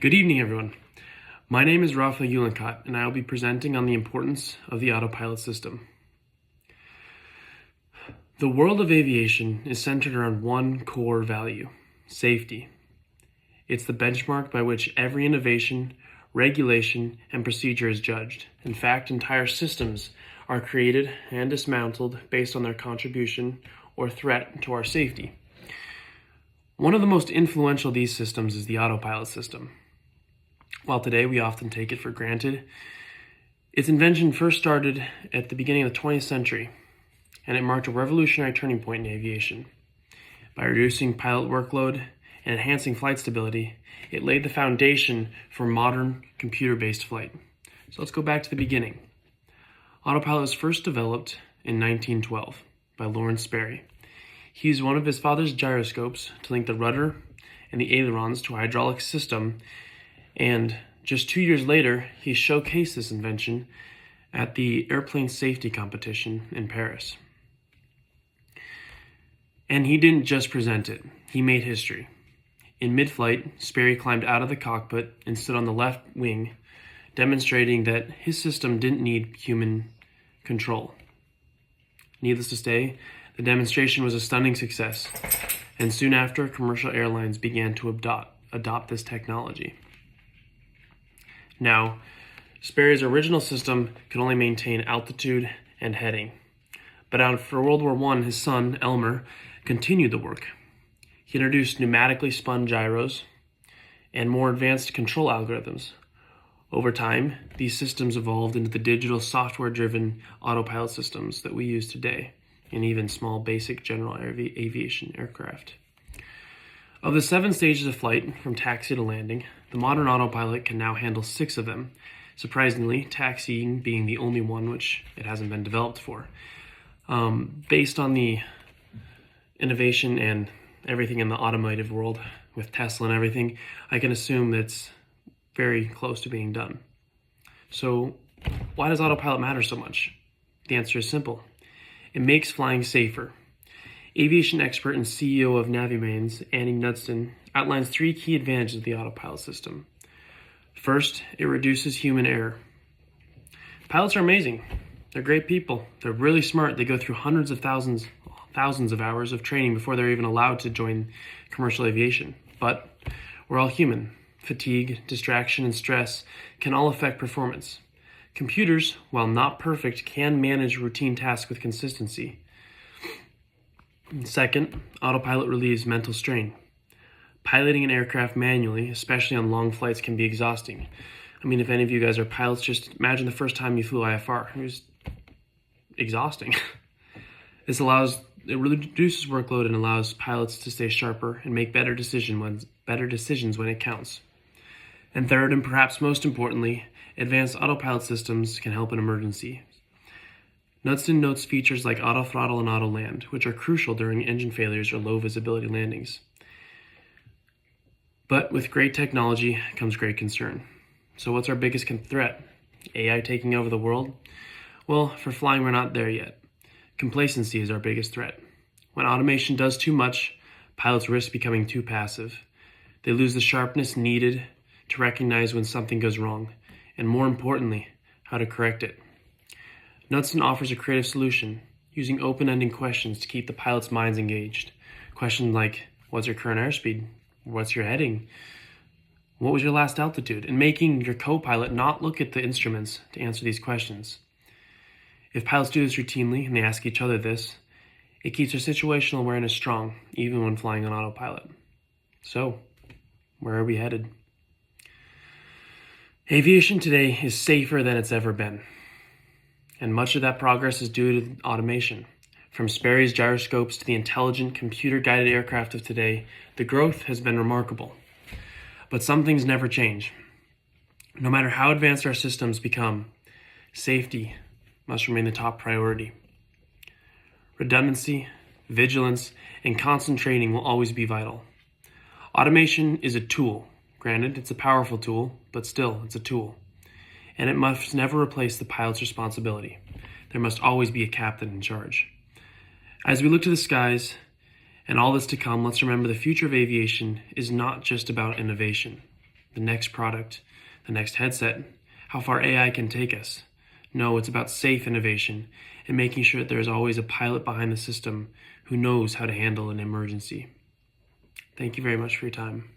Good evening, everyone. My name is Rafa Ulenkot, and I will be presenting on the importance of the autopilot system. The world of aviation is centered around one core value: safety. It's the benchmark by which every innovation, regulation, and procedure is judged. In fact, entire systems are created and dismantled based on their contribution or threat to our safety. One of the most influential of these systems is the autopilot system. While today we often take it for granted, its invention first started at the beginning of the 20th century, and it marked a revolutionary turning point in aviation. By reducing pilot workload and enhancing flight stability, it laid the foundation for modern computer-based flight. So let's go back to the beginning. Autopilot was first developed in 1912 by Lawrence Sperry. He used one of his father's gyroscopes to link the rudder and the ailerons to a hydraulic system, and just 2 years later, he showcased this invention at the airplane safety competition in Paris. And he didn't just present it, he made history. In mid-flight, Sperry climbed out of the cockpit and stood on the left wing, demonstrating that his system didn't need human control. Needless to say, the demonstration was a stunning success, and soon after, commercial airlines began to adopt this technology. Now, Sperry's original system could only maintain altitude and heading, but after World War I, his son, Elmer, continued the work. He introduced pneumatically spun gyros and more advanced control algorithms. Over time, these systems evolved into the digital software-driven autopilot systems that we use today, and even small basic general aviation aircraft. Of the 7 stages of flight, from taxi to landing, the modern autopilot can now handle 6 of them. Surprisingly, taxiing being the only one which it hasn't been developed for. Based on the innovation and everything in the automotive world with Tesla and everything, I can assume that's very close to being done. So why does autopilot matter so much? The answer is simple. It makes flying safer. Aviation expert and CEO of Navimains, Annie Knudsen, outlines 3 key advantages of the autopilot system. First, it reduces human error. Pilots are amazing. They're great people. They're really smart. They go through hundreds of thousands of hours of training before they're even allowed to join commercial aviation. But we're all human. Fatigue, distraction, and stress can all affect performance. Computers, while not perfect, can manage routine tasks with consistency. Second, autopilot relieves mental strain. Piloting an aircraft manually, especially on long flights, can be exhausting. I mean, if any of you guys are pilots, just imagine the first time you flew IFR. It was exhausting. It reduces workload and allows pilots to stay sharper and make better decisions when it counts. And third, and perhaps most importantly, advanced autopilot systems can help in emergency. Knudsen notes features like auto throttle and auto land, which are crucial during engine failures or low visibility landings. But with great technology comes great concern. So what's our biggest threat? AI taking over the world? Well, for flying, we're not there yet. Complacency is our biggest threat. When automation does too much, pilots risk becoming too passive. They lose the sharpness needed to recognize when something goes wrong, and more importantly, how to correct it. Knudsen offers a creative solution, using open-ended questions to keep the pilots' minds engaged. Questions like, what's your current airspeed? What's your heading? What was your last altitude? And making your co-pilot not look at the instruments to answer these questions. If pilots do this routinely, and they ask each other this, it keeps their situational awareness strong, even when flying on autopilot. So, where are we headed? Aviation today is safer than it's ever been. And much of that progress is due to automation. From Sperry's gyroscopes to the intelligent computer-guided aircraft of today, the growth has been remarkable. But some things never change. No matter how advanced our systems become, safety must remain the top priority. Redundancy, vigilance, and constant training will always be vital. Automation is a tool. Granted, it's a powerful tool, but still, it's a tool. And it must never replace the pilot's responsibility. There must always be a captain in charge. As we look to the skies and all that's to come, let's remember the future of aviation is not just about innovation. the next product, the next headset, how far AI can take us. No, it's about safe innovation and making sure that there is always a pilot behind the system who knows how to handle an emergency. Thank you very much for your time.